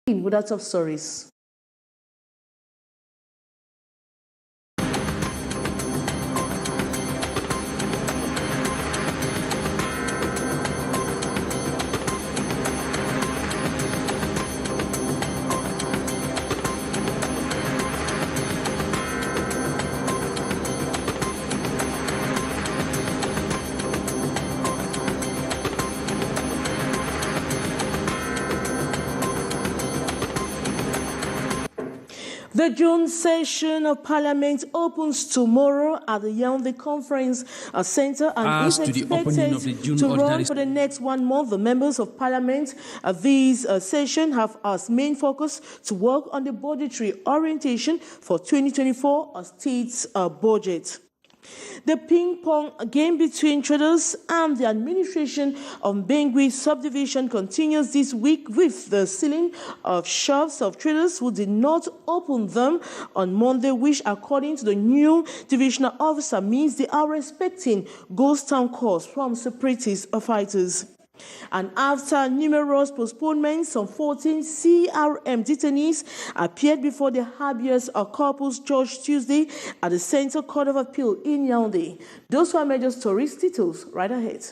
with our top stories. The June session of Parliament opens tomorrow at the Yaoundé Conference Center and is expected to run for the next 1 month. The members of Parliament at this session have as main focus to work on the budgetary orientation for 2024 state's budget. The ping-pong game between traders and the administration of Bengui subdivision continues this week with the sealing of shops of traders who did not open them on Monday, which, according to the new divisional officer, means they are expecting ghost town calls from separatist fighters. And after numerous postponements, some 14 CRM detainees appeared before the habeas corpus judge Tuesday at the Central Court of Appeal in Yaoundé. Those were major stories. Titles right ahead.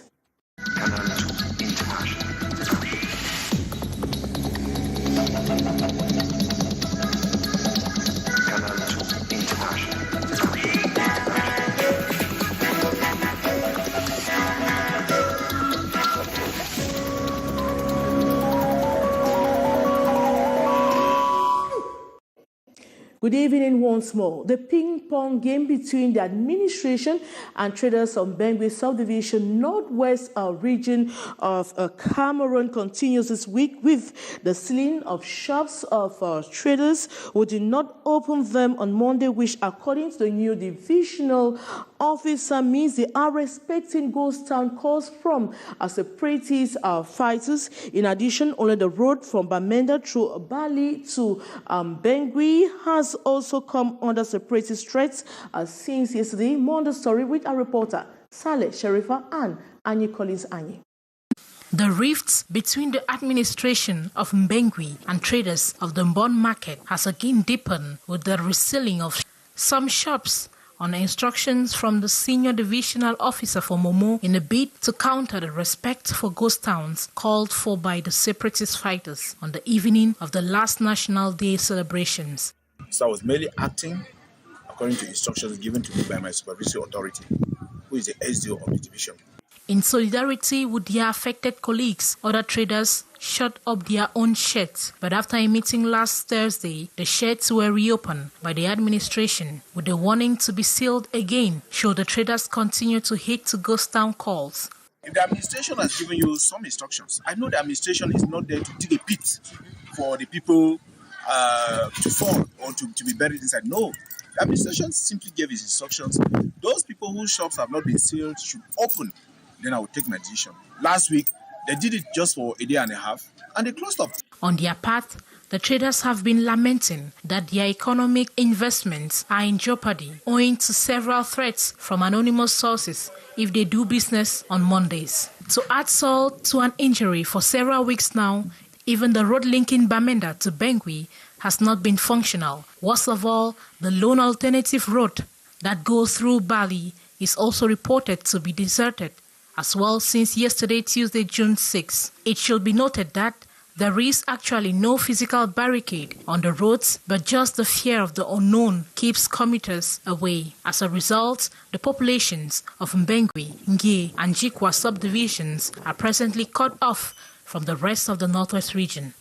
Good evening once more. The ping-pong game between the administration and traders of Bengui subdivision northwest region of Cameroon continues this week with the sealing of shops of traders who did not open them on Monday, which, according to the new divisional officer, means they are expecting ghost town calls from separatist fighters. In addition, only the road from Bamenda through Bali to Bengui has also come under separatist threats since yesterday. More on the story with our reporter Saleh Sherifa and Annie Collins Annie. The rifts between the administration of Mbengui and traders of the bond market has again deepened with the resealing of some shops on instructions from the senior divisional officer for Momo in a bid to counter the respect for ghost towns called for by the separatist fighters on the evening of the last National Day celebrations. So I was merely acting according to instructions given to me by my supervisory authority, who is the SDO of the division. In solidarity with their affected colleagues, other traders shut up their own sheds, but after a meeting last Thursday, the sheds were reopened by the administration with the warning to be sealed again should the traders continue to hit to ghost town calls. If the administration has given you some instructions, I know the administration is not there to dig a pit for the people to fall or to be buried inside. No, the administration simply gave his instructions. Those people whose shops have not been sealed should open. Then I will take my decision. Last week, they did it just for a day and a half, and they closed up. On their part, the traders have been lamenting that their economic investments are in jeopardy owing to several threats from anonymous sources if they do business on Mondays. To add salt to an injury for several weeks now, even the road linking Bamenda to Bengui has not been functional. Worst of all, the lone alternative road that goes through Bali is also reported to be deserted as well since yesterday, Tuesday, June 6. It should be noted that there is actually no physical barricade on the roads, but just the fear of the unknown keeps commuters away. As a result, the populations of Mbengui, Ngie, and Jikwa subdivisions are presently cut off from the rest of the Northwest region.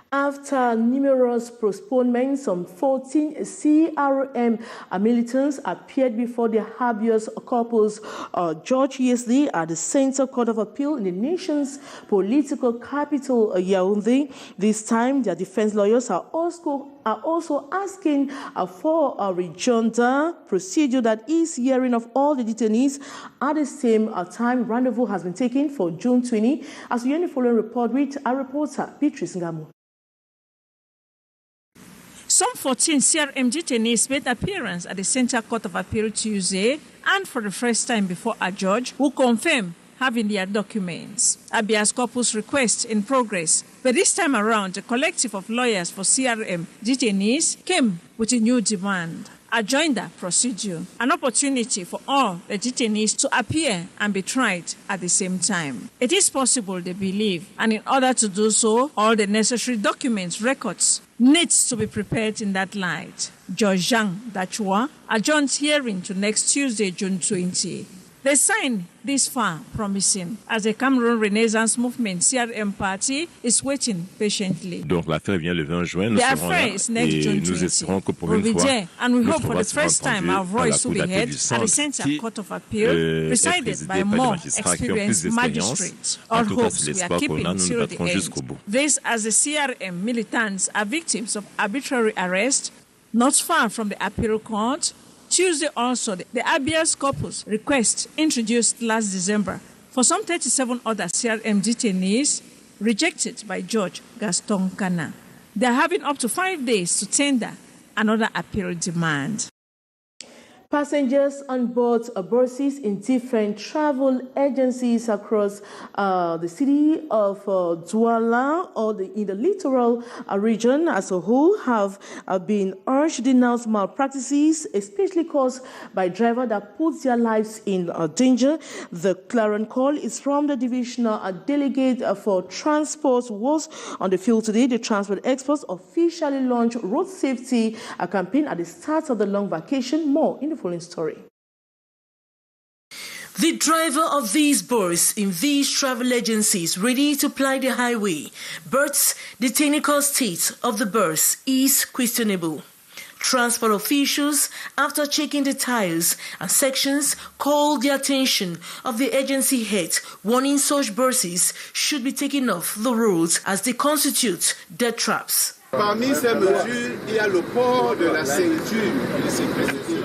After numerous postponements, some 14 CRM militants appeared before the habeas corpus judge yesterday at the Central Court of Appeal in the nation's political capital, Yaoundé. This time, their defense lawyers are also asking for a rejoinder procedure that is hearing of all the detainees at the same time. Rendezvous has been taken for June 20. As we end the following report with our reporter, Beatrice Ngamu. Some 14 CRM detainees made appearance at the Central Court of Appeal Tuesday and for the first time before a judge who confirmed have in their documents. Habeas corpus request in progress. But this time around, a collective of lawyers for CRM detainees came with a new demand. A joinder procedure, an opportunity for all the detainees to appear and be tried at the same time. It is possible, they believe, and in order to do so, all the necessary documents, records, needs to be prepared in that light. Judge Jean Dachua adjourned hearing to next Tuesday, June 20. The sign this far promising as the Cameroon Renaissance Movement CRM party is waiting patiently. Donc l'affaire vient le 20 juin, nous serons là et nous espérons que pour une fois, and we hope for the first time our voice will be heard at the Centre Court of Appeal, presided by more experienced magistrates. All hopes we are keeping till the end. This as the CRM militants are victims of arbitrary arrest, not far from the appeal court. Tuesday also, the habeas corpus request introduced last December for some 37 other CRM detainees rejected by Judge Gaston Canal. They are having up to 5 days to tender another appeal demand. Passengers on board buses in different travel agencies across the city of Douala or in the littoral region as a whole have been urged to denounce malpractices, especially caused by drivers that put their lives in danger. The clarion call is from the divisional delegate for transport was on the field today. The transport experts officially launched road safety campaign at the start of the long vacation. More in the following story. The driver of these buses in these travel agencies ready to ply the highway, but the technical state of the bus is questionable. Transport officials, after checking the tires and sections, called the attention of the agency head, warning such buses should be taken off the roads as they constitute death traps. Parmi ces mesures, il y a le port de la ceinture de sécurité.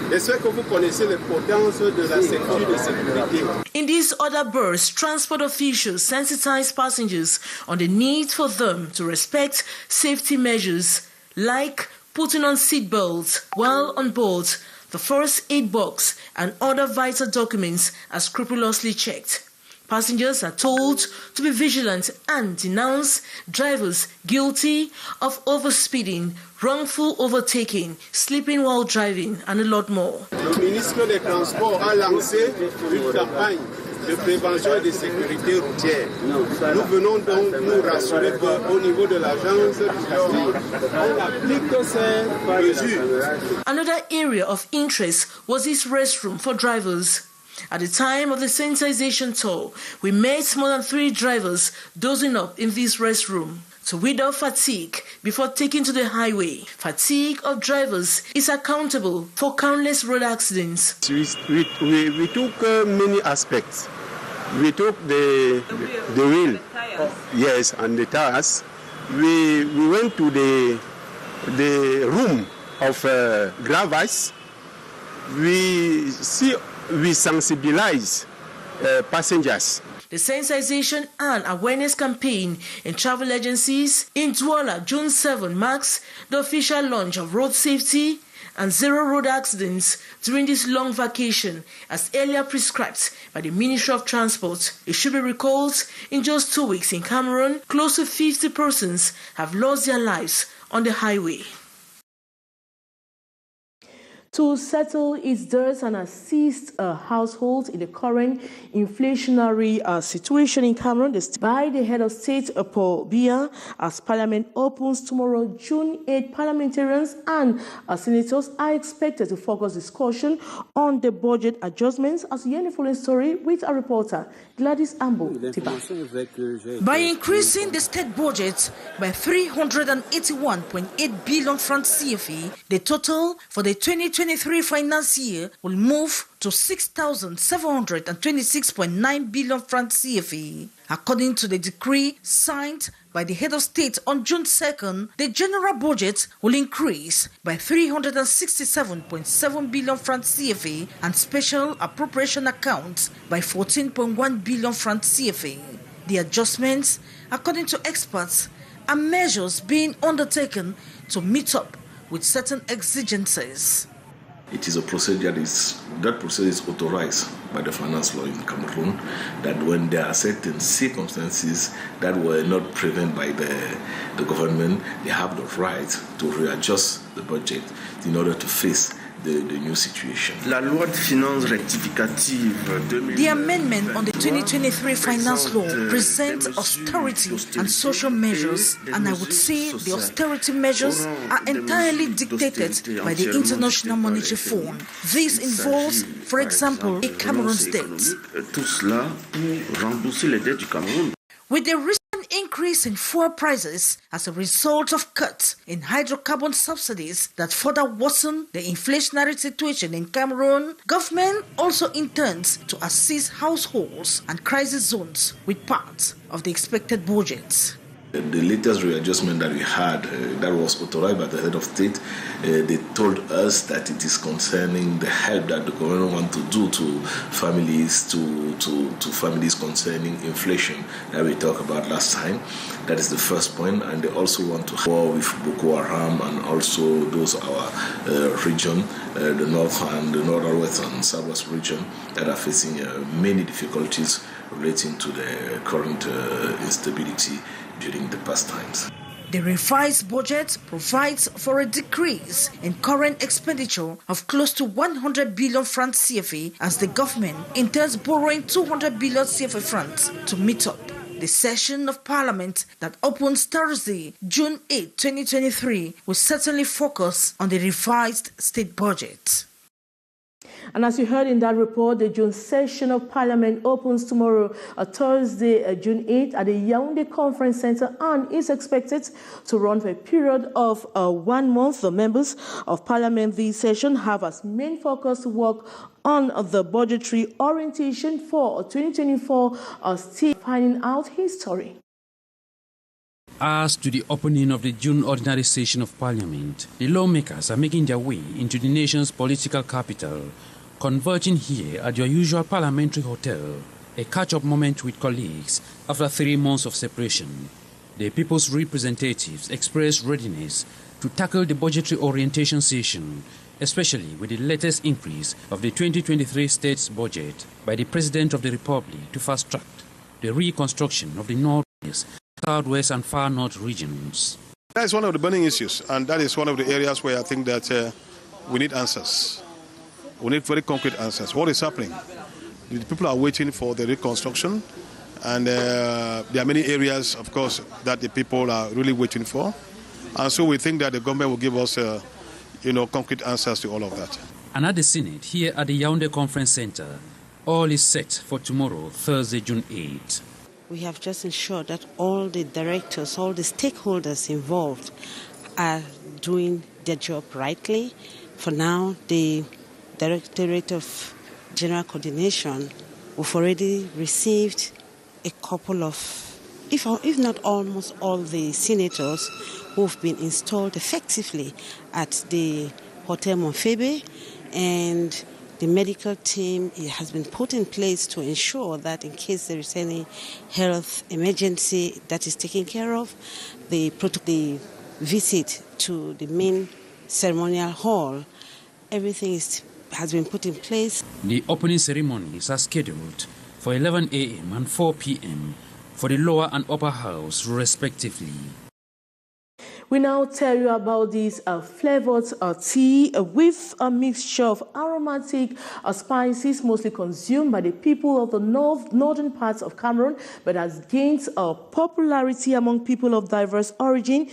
J'espère que vous connaissez l'importance de la ceinture de sécurité. In this other burst, transport officials sensitize passengers on the need for them to respect safety measures like putting on seat belts while on board, the first aid box and other vital documents are scrupulously checked. Passengers are told to be vigilant and denounce drivers guilty of overspeeding, wrongful overtaking, sleeping while driving, and a lot more. Le ministre des Transports a lancé une campagne de prévention et de sécurité routière. Nous venons donc nous rassurer qu'au niveau de l'agence, on applique ces mesures. Another area of interest was this restroom for drivers. At the time of the sensitization tour, we met more than 3 drivers dozing up in this restroom to weed off fatigue before taking to the highway. Fatigue of drivers is accountable for countless road accidents. We took many aspects. We took the wheel, yes, and the tires. We went to the room of grave ice. We sensibilize passengers. The sensitization and awareness campaign in travel agencies in Douala, June 7, marks the official launch of road safety and zero road accidents during this long vacation, as earlier prescribed by the Ministry of Transport. It should be recalled, in just 2 weeks in Cameroon, close to 50 persons have lost their lives on the highway. To settle its debts and assist households in the current inflationary situation in Cameroon, by the head of state, Paul Biya, as Parliament opens tomorrow, June 8, parliamentarians and senators are expected to focus discussion on the budget adjustments. As you hear the following story with our reporter, Gladys Ambo. By increasing the state budget by 381.8 billion francs CFA, the total for the 2023 finance year will move to 6,726.9 billion francs CFA. According to the decree signed by the head of state on June 2nd, the general budget will increase by 367.7 billion francs CFA and special appropriation accounts by 14.1 billion francs CFA. The adjustments, according to experts, are measures being undertaken to meet up with certain exigencies. It is a procedure that procedure is authorized by the finance law in Cameroon, that when there are certain circumstances that were not prevented by the government, they have the right to readjust the budget in order to face the new situation. La loi de finances rectificative 2023. The amendment on the 2023 finance law presents austerity and social measures, and I would say the austerity measures are entirely dictated by the International Monetary Fund. This involves, for example, Cameroon's debt. Tout cela pour rembourser les dettes du Cameroun. With the recent increase in fuel prices as a result of cuts in hydrocarbon subsidies that further worsen the inflationary situation in Cameroon, government also intends to assist households and crisis zones with parts of the expected budgets. The latest readjustment that we had, that was authorized by the head of state, they told us that it is concerning the help that the government wants to do to families, to families concerning inflation that we talked about last time. That is the first point, and they also want to war with Boko Haram and also those our region, the north and the northwest and southwest region that are facing many difficulties relating to the current instability during the past times. The revised budget provides for a decrease in current expenditure of close to 100 billion francs CFA as the government intends borrowing 200 billion CFA francs to meet up. The session of Parliament that opens Thursday, June 8, 2023 will certainly focus on the revised state budget. And as you heard in that report, the June session of Parliament opens tomorrow, Thursday, June 8, at the Yaoundé Conference Center and is expected to run for a period of 1 month. The members of Parliament this session have as main focus to work on the budgetary orientation for 2024, still finding out history. As to the opening of the June ordinary session of Parliament, the lawmakers are making their way into the nation's political capital, converging here at your usual parliamentary hotel, a catch-up moment with colleagues after 3 months of separation. The people's representatives expressed readiness to tackle the budgetary orientation session, especially with the latest increase of the 2023 state's budget by the President of the Republic to fast-track the reconstruction of the North-East, Southwest and Far North regions. That is one of the burning issues, and that is one of the areas where I think that we need answers. We need very concrete answers. What is happening? The people are waiting for the reconstruction, and there are many areas, of course, that the people are really waiting for. And so we think that the government will give us, concrete answers to all of that. And at the Senate, here at the Yaoundé Conference Center, all is set for tomorrow, Thursday, June 8. We have just ensured that all the directors, all the stakeholders involved are doing their job rightly. For now, the Directorate of General Coordination, we've already received a couple of, if not almost all the senators who've been installed effectively at the Hotel Monfebe, and the medical team has been put in place to ensure that in case there is any health emergency that is taken care of, the visit to the main ceremonial hall, everything has been put in place. The opening ceremonies are scheduled for 11 a.m. and 4 p.m. for the lower and upper house, respectively. We now tell you about this flavored tea with a mixture of aromatic spices mostly consumed by the people of the northern parts of Cameroon, but has gained popularity among people of diverse origin.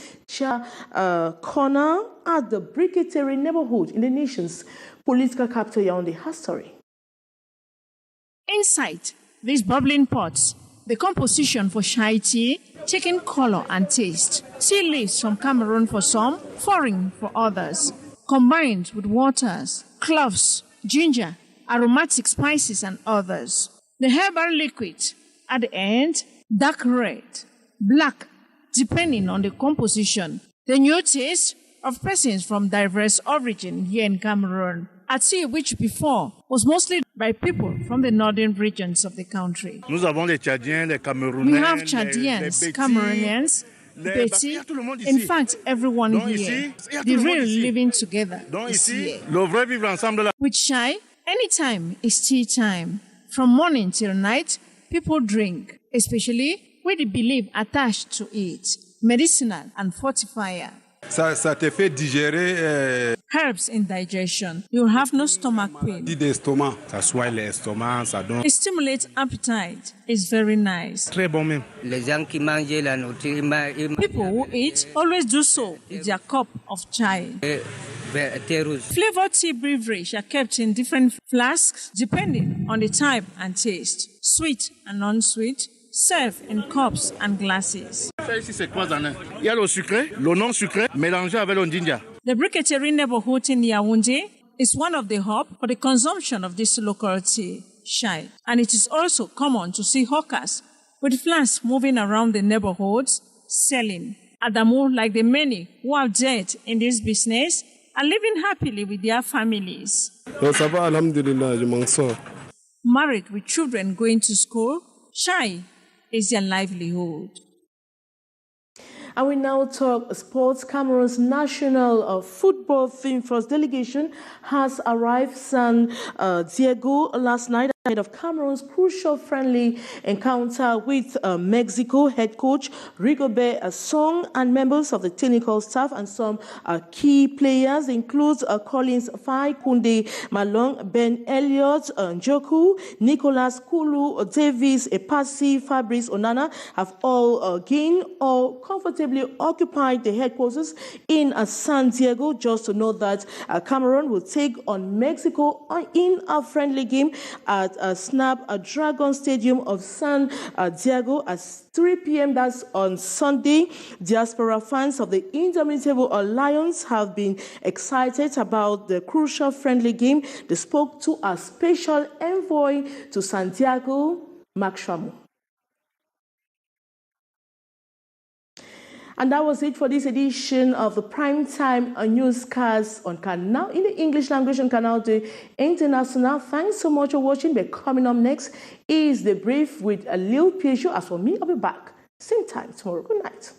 Corner at the Briqueterie neighborhood in the nation's political capital, Yaoundé, has story. Inside these bubbling pots, the composition for chai tea, taking color and taste. Tea leaves from Cameroon for some, foreign for others, combined with waters, cloves, ginger, aromatic spices and others. The herbal liquid at the end, dark red, black, depending on the composition. The new taste of persons from diverse origin here in Cameroon. A tea which before was mostly by people from the northern regions of the country. We have Chadians, Cameroonians, Betty, in fact, everyone here, the real living together is here. With Shai, anytime is tea time. From morning till night, people drink, especially with the belief attached to it, medicinal and fortifier. Ça te fait digérer. Herbs in digestion. You'll have no stomach pain. Ça soigne l'estomac, ça donne. It stimulates appetite. It's very nice. Très bon même. People who eat always do so with their cup of chai. Flavored tea beverage are kept in different flasks depending on the type and taste. Sweet and non-sweet. Serve in cups and glasses. Il y a le sucré, le non sucré, mélangé avec le ginger. The briqueterie neighborhood in Yaoundé is one of the hubs for the consumption of this local tea, Shai. And it is also common to see hawkers with flasks moving around the neighborhoods selling. Adamu, like the many who are dead in this business, are living happily with their families. Married with children going to school, Shai is their livelihood. And we now talk sports. Cameroon's national football team first delegation has arrived San Diego last night ahead of Cameroon's crucial friendly encounter with Mexico head coach Rigobert Song and members of the technical staff and some key players includes Collins Fai, Kunde Malong, Ben Elliott, Njoku, Nicolas Kulu, Davis, Epasi, Fabrice Onana have all gained or comfortably occupied the headquarters in San Diego. Just to note that Cameroon will take on Mexico in a friendly game at Snapdragon Stadium of San Diego at 3 p.m. That's on Sunday. Diaspora fans of the Indomitable Lions have been excited about the crucial friendly game. They spoke to a special envoy to San Diego, Mark Shamu. And that was it for this edition of the Primetime Newscast on Canal, in the English language on Canal de International. Thanks so much for watching. But coming up next is The Brief with Lil Pietro. As for me, I'll be back same time tomorrow. Good night.